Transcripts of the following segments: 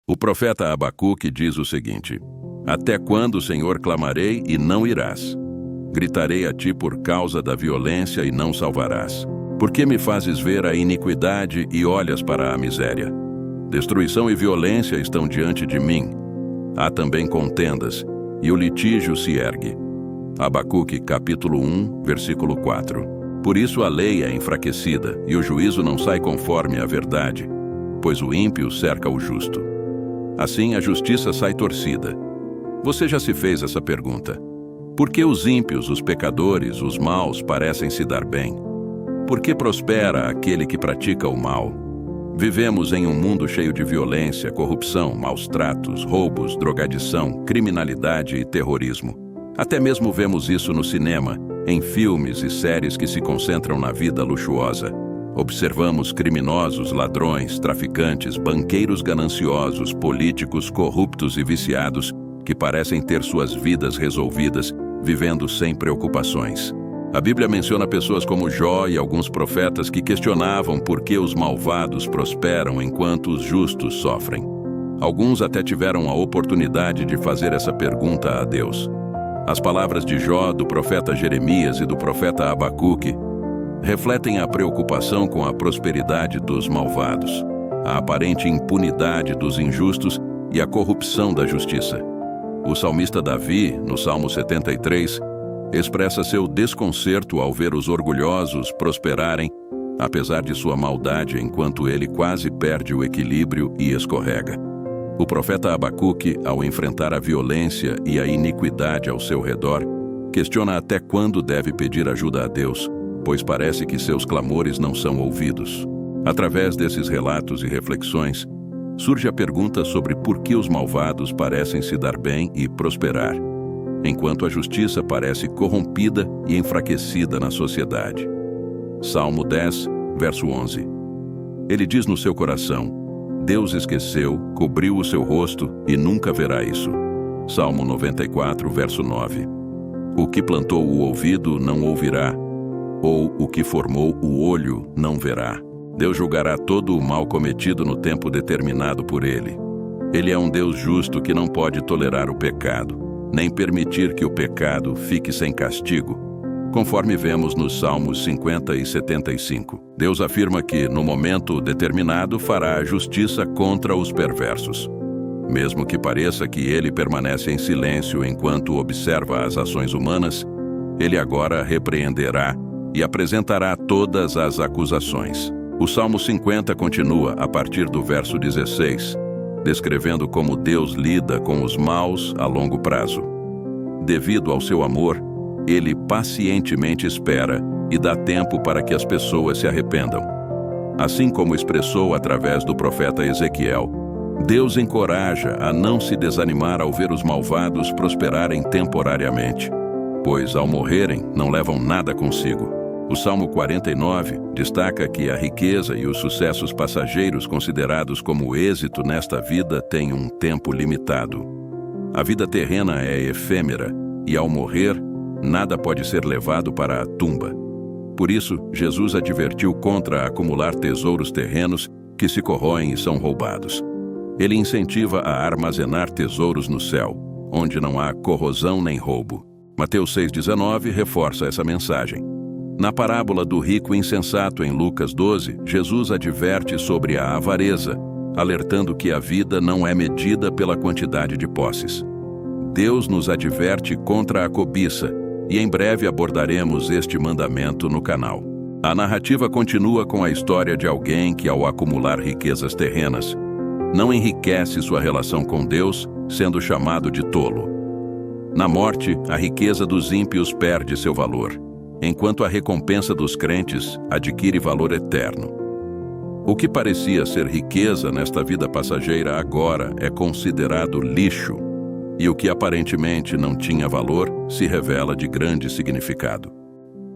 O profeta Abacuque diz o seguinte: Até quando, Senhor, clamarei e não irás? Gritarei a ti por causa da violência e não salvarás. Por que me fazes ver a iniquidade e olhas para a miséria? Destruição e violência estão diante de mim. Há também contendas, e o litígio se ergue. Abacuque, capítulo 1, versículo 4. Por isso a lei é enfraquecida, e o juízo não sai conforme a verdade, pois o ímpio cerca o justo. Assim a justiça sai torcida. Você já se fez essa pergunta? Por que os ímpios, os pecadores, os maus parecem se dar bem? Por que prospera aquele que pratica o mal? Vivemos em um mundo cheio de violência, corrupção, maus tratos, roubos, drogadição, criminalidade e terrorismo. Até mesmo vemos isso no cinema, em filmes e séries que se concentram na vida luxuosa. Observamos criminosos, ladrões, traficantes, banqueiros gananciosos, políticos corruptos e viciados que parecem ter suas vidas resolvidas, vivendo sem preocupações. A Bíblia menciona pessoas como Jó e alguns profetas que questionavam por que os malvados prosperam enquanto os justos sofrem. Alguns até tiveram a oportunidade de fazer essa pergunta a Deus. As palavras de Jó, do profeta Jeremias e do profeta Abacuque refletem a preocupação com a prosperidade dos malvados, a aparente impunidade dos injustos e a corrupção da justiça. O salmista Davi, no Salmo 73, expressa seu desconcerto ao ver os orgulhosos prosperarem, apesar de sua maldade, enquanto ele quase perde o equilíbrio e escorrega. O profeta Abacuque, ao enfrentar a violência e a iniquidade ao seu redor, questiona até quando deve pedir ajuda a Deus, pois parece que seus clamores não são ouvidos. Através desses relatos e reflexões, surge a pergunta sobre por que os malvados parecem se dar bem e prosperar, enquanto a justiça parece corrompida e enfraquecida na sociedade. Salmo 10, verso 11. Ele diz no seu coração: Deus esqueceu, cobriu o seu rosto e nunca verá isso. Salmo 94, verso 9. O que plantou o ouvido não ouvirá, ou o que formou o olho não verá. Deus julgará todo o mal cometido no tempo determinado por Ele. Ele é um Deus justo que não pode tolerar o pecado, nem permitir que o pecado fique sem castigo, conforme vemos nos Salmos 50 e 75. Deus afirma que, no momento determinado, fará a justiça contra os perversos. Mesmo que pareça que ele permanece em silêncio enquanto observa as ações humanas, ele agora repreenderá e apresentará todas as acusações. O Salmo 50 continua a partir do verso 16, descrevendo como Deus lida com os maus a longo prazo. Devido ao seu amor, ele pacientemente espera e dá tempo para que as pessoas se arrependam. Assim como expressou através do profeta Ezequiel, Deus encoraja a não se desanimar ao ver os malvados prosperarem temporariamente, pois ao morrerem não levam nada consigo. O Salmo 49 destaca que a riqueza e os sucessos passageiros considerados como êxito nesta vida têm um tempo limitado. A vida terrena é efêmera e, ao morrer, nada pode ser levado para a tumba. Por isso, Jesus advertiu contra acumular tesouros terrenos que se corroem e são roubados. Ele incentiva a armazenar tesouros no céu, onde não há corrosão nem roubo. Mateus 6,19 reforça essa mensagem. Na parábola do rico insensato em Lucas 12, Jesus adverte sobre a avareza, alertando que a vida não é medida pela quantidade de posses. Deus nos adverte contra a cobiça, e em breve abordaremos este mandamento no canal. A narrativa continua com a história de alguém que, ao acumular riquezas terrenas, não enriquece sua relação com Deus, sendo chamado de tolo. Na morte, a riqueza dos ímpios perde seu valor, enquanto a recompensa dos crentes adquire valor eterno. O que parecia ser riqueza nesta vida passageira agora é considerado lixo, e o que aparentemente não tinha valor se revela de grande significado.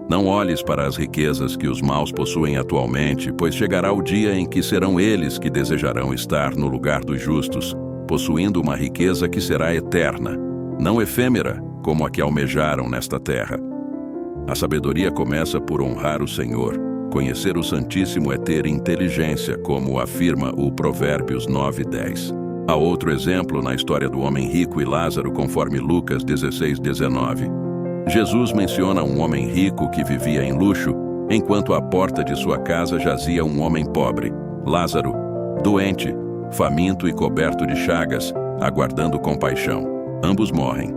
Não olhes para as riquezas que os maus possuem atualmente, pois chegará o dia em que serão eles que desejarão estar no lugar dos justos, possuindo uma riqueza que será eterna, não efêmera como a que almejaram nesta terra. A sabedoria começa por honrar o Senhor. Conhecer o Santíssimo é ter inteligência, como afirma o Provérbios 9:10. Há outro exemplo na história do homem rico e Lázaro, conforme Lucas 16:19. Jesus menciona um homem rico que vivia em luxo, enquanto à porta de sua casa jazia um homem pobre, Lázaro, doente, faminto e coberto de chagas, aguardando compaixão. Ambos morrem.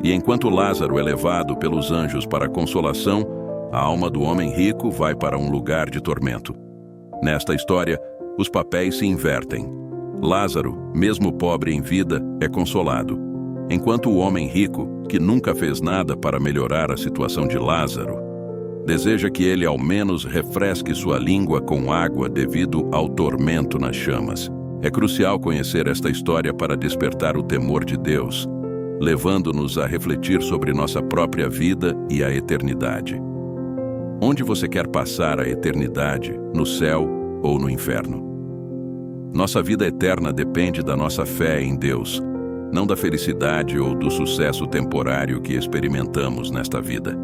E enquanto Lázaro é levado pelos anjos para a consolação, a alma do homem rico vai para um lugar de tormento. Nesta história, os papéis se invertem. Lázaro, mesmo pobre em vida, é consolado, enquanto o homem rico, que nunca fez nada para melhorar a situação de Lázaro, deseja que ele ao menos refresque sua língua com água devido ao tormento nas chamas. É crucial conhecer esta história para despertar o temor de Deus, levando-nos a refletir sobre nossa própria vida e a eternidade. Onde você quer passar a eternidade, no céu ou no inferno? Nossa vida eterna depende da nossa fé em Deus, não da felicidade ou do sucesso temporário que experimentamos nesta vida.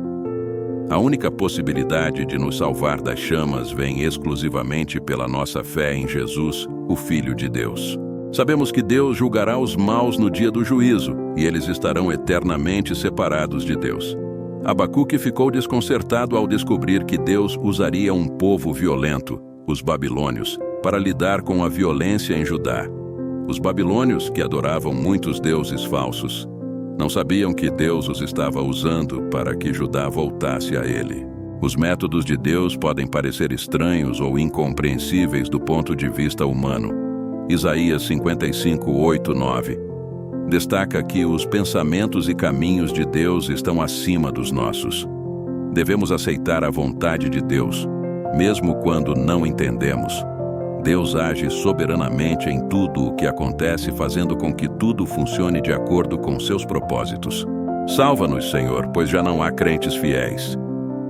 A única possibilidade de nos salvar das chamas vem exclusivamente pela nossa fé em Jesus, o Filho de Deus. Sabemos que Deus julgará os maus no dia do juízo, e eles estarão eternamente separados de Deus. Abacuque ficou desconcertado ao descobrir que Deus usaria um povo violento, os babilônios, para lidar com a violência em Judá. Os babilônios, que adoravam muitos deuses falsos, não sabiam que Deus os estava usando para que Judá voltasse a ele. Os métodos de Deus podem parecer estranhos ou incompreensíveis do ponto de vista humano. Isaías 55:8-9 destaca que os pensamentos e caminhos de Deus estão acima dos nossos. Devemos aceitar a vontade de Deus, mesmo quando não entendemos. Deus age soberanamente em tudo o que acontece, fazendo com que tudo funcione de acordo com seus propósitos. Salva-nos, Senhor, pois já não há crentes fiéis,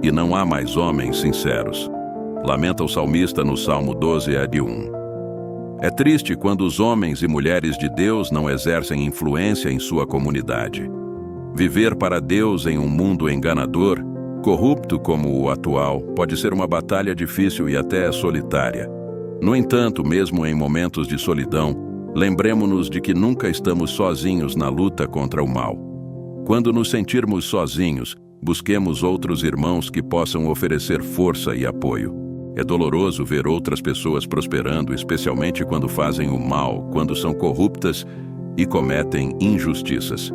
e não há mais homens sinceros. Lamenta o salmista no Salmo 12:1. É triste quando os homens e mulheres de Deus não exercem influência em sua comunidade. Viver para Deus em um mundo enganador, corrupto como o atual, pode ser uma batalha difícil e até solitária. No entanto, mesmo em momentos de solidão, lembremos-nos de que nunca estamos sozinhos na luta contra o mal. Quando nos sentirmos sozinhos, busquemos outros irmãos que possam oferecer força e apoio. É doloroso ver outras pessoas prosperando, especialmente quando fazem o mal, quando são corruptas e cometem injustiças.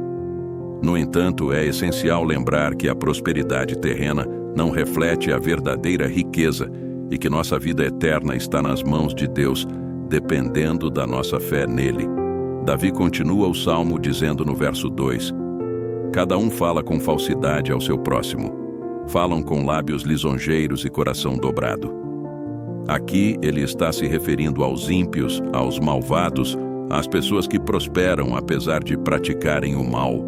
No entanto, é essencial lembrar que a prosperidade terrena não reflete a verdadeira riqueza e que nossa vida eterna está nas mãos de Deus, dependendo da nossa fé nele. Davi continua o salmo dizendo no verso 2: Cada um fala com falsidade ao seu próximo. Falam com lábios lisonjeiros e coração dobrado. Aqui ele está se referindo aos ímpios, aos malvados, às pessoas que prosperam apesar de praticarem o mal.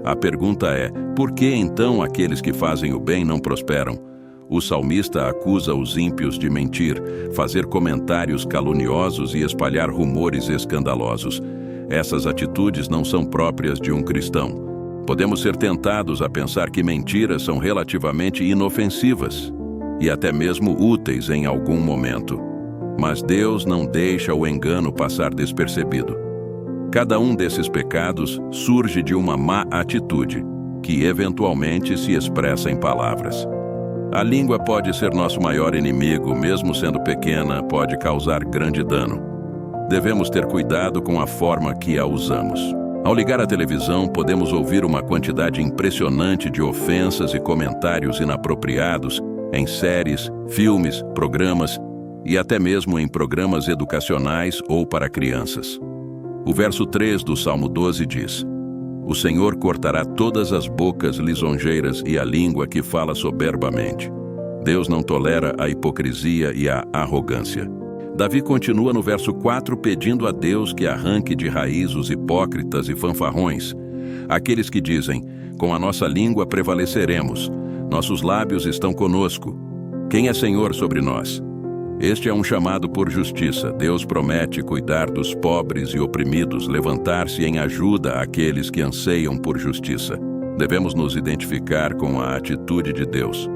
A pergunta é: por que então aqueles que fazem o bem não prosperam? O salmista acusa os ímpios de mentir, fazer comentários caluniosos e espalhar rumores escandalosos. Essas atitudes não são próprias de um cristão. Podemos ser tentados a pensar que mentiras são relativamente inofensivas e até mesmo úteis em algum momento. Mas Deus não deixa o engano passar despercebido. Cada um desses pecados surge de uma má atitude, que eventualmente se expressa em palavras. A língua pode ser nosso maior inimigo, mesmo sendo pequena, pode causar grande dano. Devemos ter cuidado com a forma que a usamos. Ao ligar a televisão, podemos ouvir uma quantidade impressionante de ofensas e comentários inapropriados em séries, filmes, programas e até mesmo em programas educacionais ou para crianças. O verso 3 do Salmo 12 diz: O Senhor cortará todas as bocas lisonjeiras e a língua que fala soberbamente. Deus não tolera a hipocrisia e a arrogância. Davi continua no verso 4 pedindo a Deus que arranque de raiz os hipócritas e fanfarrões, aqueles que dizem: com a nossa língua prevaleceremos, nossos lábios estão conosco. Quem é Senhor sobre nós? Este é um chamado por justiça. Deus promete cuidar dos pobres e oprimidos, levantar-se em ajuda àqueles que anseiam por justiça. Devemos nos identificar com a atitude de Deus.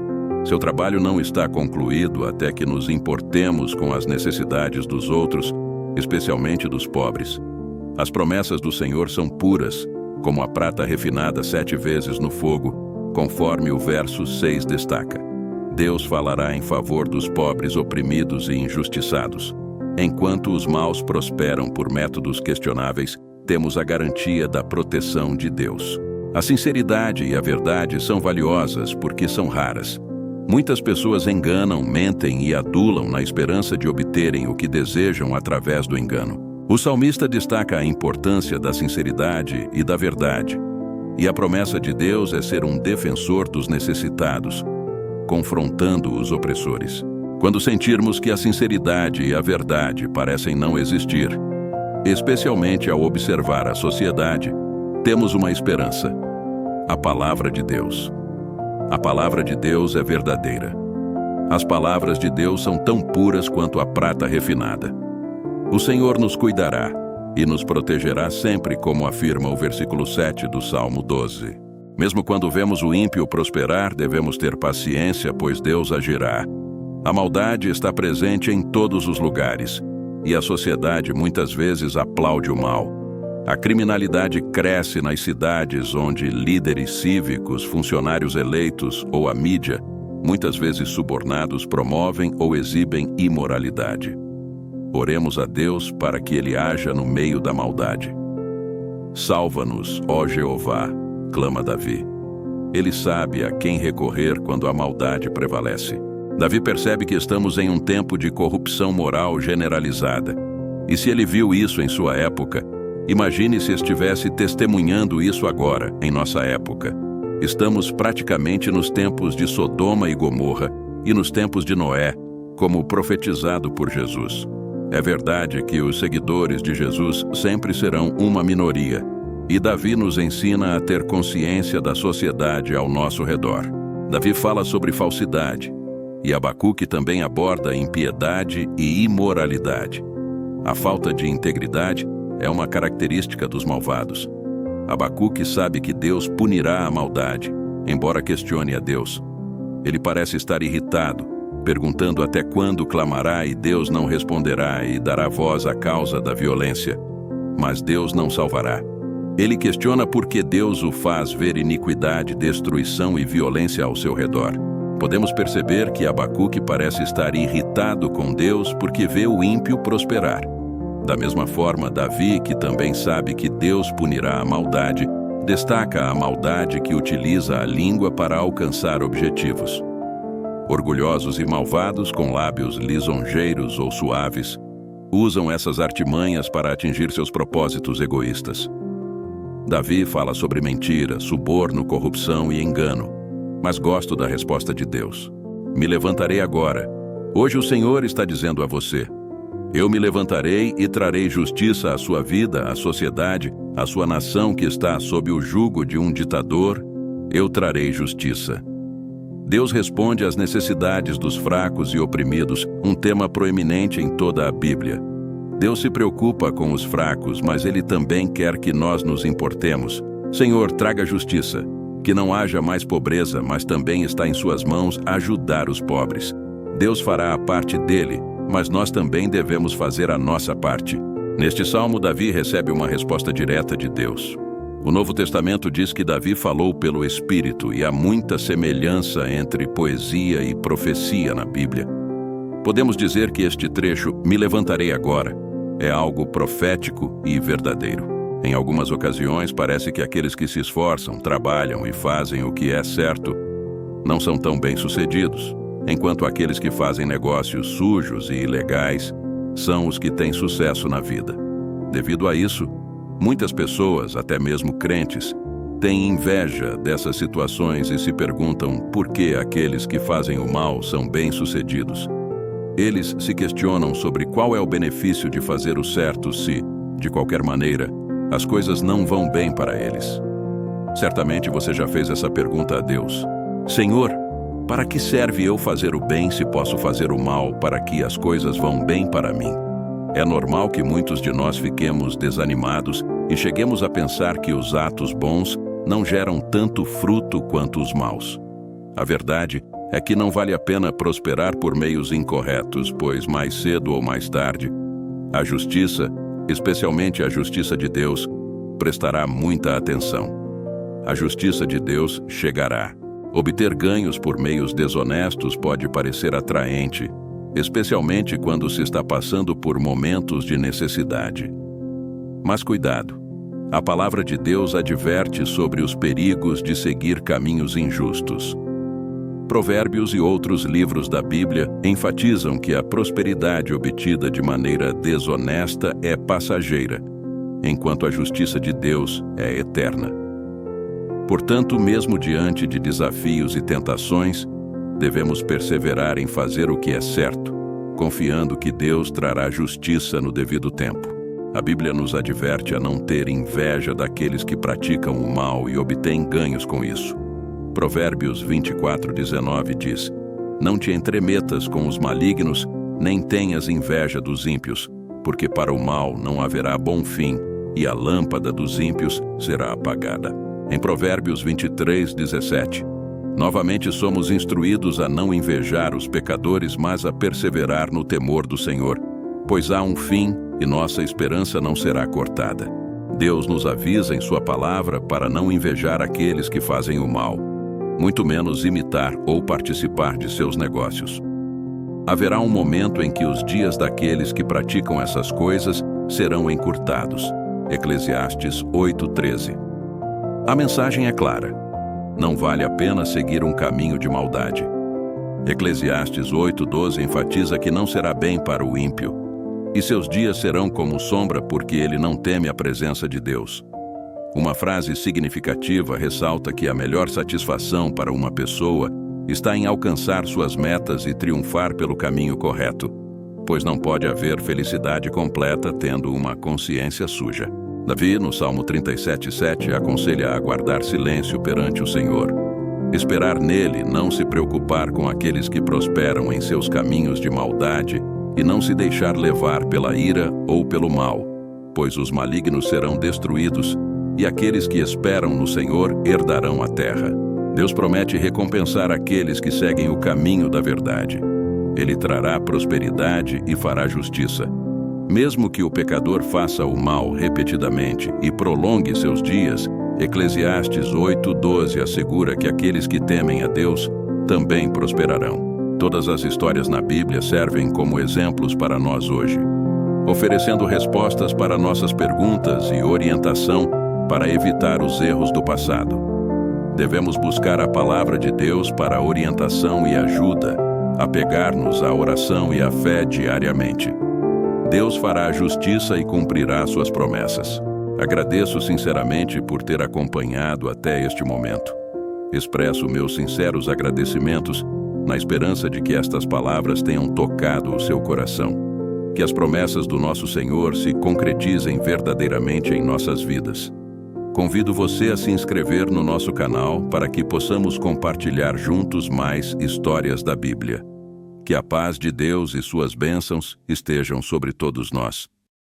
Seu trabalho não está concluído até que nos importemos com as necessidades dos outros, especialmente dos pobres. As promessas do Senhor são puras, como a prata refinada 7 vezes no fogo, conforme o verso 6 destaca. Deus falará em favor dos pobres oprimidos e injustiçados. Enquanto os maus prosperam por métodos questionáveis, temos a garantia da proteção de Deus. A sinceridade e a verdade são valiosas porque são raras. Muitas pessoas enganam, mentem e adulam na esperança de obterem o que desejam através do engano. O salmista destaca a importância da sinceridade e da verdade. E a promessa de Deus é ser um defensor dos necessitados, confrontando os opressores. Quando sentirmos que a sinceridade e a verdade parecem não existir, especialmente ao observar a sociedade, temos uma esperança: a palavra de Deus. A palavra de Deus é verdadeira. As palavras de Deus são tão puras quanto a prata refinada. O Senhor nos cuidará e nos protegerá sempre, como afirma o versículo 7 do Salmo 12. Mesmo quando vemos o ímpio prosperar, devemos ter paciência, pois Deus agirá. A maldade está presente em todos os lugares, e a sociedade muitas vezes aplaude o mal. A criminalidade cresce nas cidades onde líderes cívicos, funcionários eleitos ou a mídia, muitas vezes subornados, promovem ou exibem imoralidade. Oremos a Deus para que Ele haja no meio da maldade. Salva-nos, ó Jeová, clama Davi. Ele sabe a quem recorrer quando a maldade prevalece. Davi percebe que estamos em um tempo de corrupção moral generalizada. E se ele viu isso em sua época, imagine se estivesse testemunhando isso agora, em nossa época. Estamos praticamente nos tempos de Sodoma e Gomorra e nos tempos de Noé, como profetizado por Jesus. É verdade que os seguidores de Jesus sempre serão uma minoria, e Davi nos ensina a ter consciência da sociedade ao nosso redor. Davi fala sobre falsidade, e Abacuque também aborda impiedade e imoralidade. A falta de integridade é uma característica dos malvados. Abacuque sabe que Deus punirá a maldade, embora questione a Deus. Ele parece estar irritado, perguntando até quando clamará e Deus não responderá e dará voz à causa da violência. Mas Deus não salvará. Ele questiona por que Deus o faz ver iniquidade, destruição e violência ao seu redor. Podemos perceber que Abacuque parece estar irritado com Deus porque vê o ímpio prosperar. Da mesma forma, Davi, que também sabe que Deus punirá a maldade, destaca a maldade que utiliza a língua para alcançar objetivos. Orgulhosos e malvados, com lábios lisonjeiros ou suaves, usam essas artimanhas para atingir seus propósitos egoístas. Davi fala sobre mentira, suborno, corrupção e engano, mas gosto da resposta de Deus. Me levantarei agora. Hoje o Senhor está dizendo a você: eu me levantarei e trarei justiça à sua vida, à sociedade, à sua nação que está sob o jugo de um ditador. Eu trarei justiça. Deus responde às necessidades dos fracos e oprimidos, um tema proeminente em toda a Bíblia. Deus se preocupa com os fracos, mas Ele também quer que nós nos importemos. Senhor, traga justiça. Que não haja mais pobreza, mas também está em suas mãos ajudar os pobres. Deus fará a parte dele, mas nós também devemos fazer a nossa parte. Neste salmo, Davi recebe uma resposta direta de Deus. O Novo Testamento diz que Davi falou pelo Espírito e há muita semelhança entre poesia e profecia na Bíblia. Podemos dizer que este trecho, me levantarei agora, é algo profético e verdadeiro. Em algumas ocasiões, parece que aqueles que se esforçam, trabalham e fazem o que é certo não são tão bem-sucedidos, enquanto aqueles que fazem negócios sujos e ilegais são os que têm sucesso na vida. Devido a isso, muitas pessoas, até mesmo crentes, têm inveja dessas situações e se perguntam por que aqueles que fazem o mal são bem-sucedidos. Eles se questionam sobre qual é o benefício de fazer o certo se, de qualquer maneira, as coisas não vão bem para eles. Certamente você já fez essa pergunta a Deus: Senhor, para que serve eu fazer o bem se posso fazer o mal para que as coisas vão bem para mim? É normal que muitos de nós fiquemos desanimados e cheguemos a pensar que os atos bons não geram tanto fruto quanto os maus. A verdade é que não vale a pena prosperar por meios incorretos, pois mais cedo ou mais tarde, a justiça especialmente a justiça de Deus, prestará muita atenção. A justiça de Deus chegará. Obter ganhos por meios desonestos pode parecer atraente, especialmente quando se está passando por momentos de necessidade. Mas cuidado, a palavra de Deus adverte sobre os perigos de seguir caminhos injustos. Provérbios e outros livros da Bíblia enfatizam que a prosperidade obtida de maneira desonesta é passageira, enquanto a justiça de Deus é eterna. Portanto, mesmo diante de desafios e tentações, devemos perseverar em fazer o que é certo, confiando que Deus trará justiça no devido tempo. A Bíblia nos adverte a não ter inveja daqueles que praticam o mal e obtêm ganhos com isso. Provérbios 24:19 diz: Não te entremetas com os malignos, nem tenhas inveja dos ímpios, porque para o mal não haverá bom fim, e a lâmpada dos ímpios será apagada. Em Provérbios 23:17, novamente somos instruídos a não invejar os pecadores, mas a perseverar no temor do Senhor, pois há um fim e nossa esperança não será cortada. Deus nos avisa em sua palavra para não invejar aqueles que fazem o mal, muito menos imitar ou participar de seus negócios. Haverá um momento em que os dias daqueles que praticam essas coisas serão encurtados. Eclesiastes 8:13. A mensagem é clara. Não vale a pena seguir um caminho de maldade. Eclesiastes 8:12 enfatiza que não será bem para o ímpio, e seus dias serão como sombra porque ele não teme a presença de Deus. Uma frase significativa ressalta que a melhor satisfação para uma pessoa está em alcançar suas metas e triunfar pelo caminho correto, pois não pode haver felicidade completa tendo uma consciência suja. Davi, no Salmo 37:7, aconselha a guardar silêncio perante o Senhor, esperar nele, não se preocupar com aqueles que prosperam em seus caminhos de maldade e não se deixar levar pela ira ou pelo mal, pois os malignos serão destruídos e aqueles que esperam no Senhor herdarão a terra. Deus promete recompensar aqueles que seguem o caminho da verdade. Ele trará prosperidade e fará justiça. Mesmo que o pecador faça o mal repetidamente e prolongue seus dias, Eclesiastes 8:12 assegura que aqueles que temem a Deus também prosperarão. Todas as histórias na Bíblia servem como exemplos para nós hoje, oferecendo respostas para nossas perguntas e orientação para evitar os erros do passado. Devemos buscar a palavra de Deus para orientação e ajuda, apegar-nos à oração e à fé diariamente. Deus fará justiça e cumprirá suas promessas. Agradeço sinceramente por ter acompanhado até este momento. Expresso meus sinceros agradecimentos na esperança de que estas palavras tenham tocado o seu coração. Que as promessas do nosso Senhor se concretizem verdadeiramente em nossas vidas. Convido você a se inscrever no nosso canal para que possamos compartilhar juntos mais histórias da Bíblia. Que a paz de Deus e suas bênçãos estejam sobre todos nós.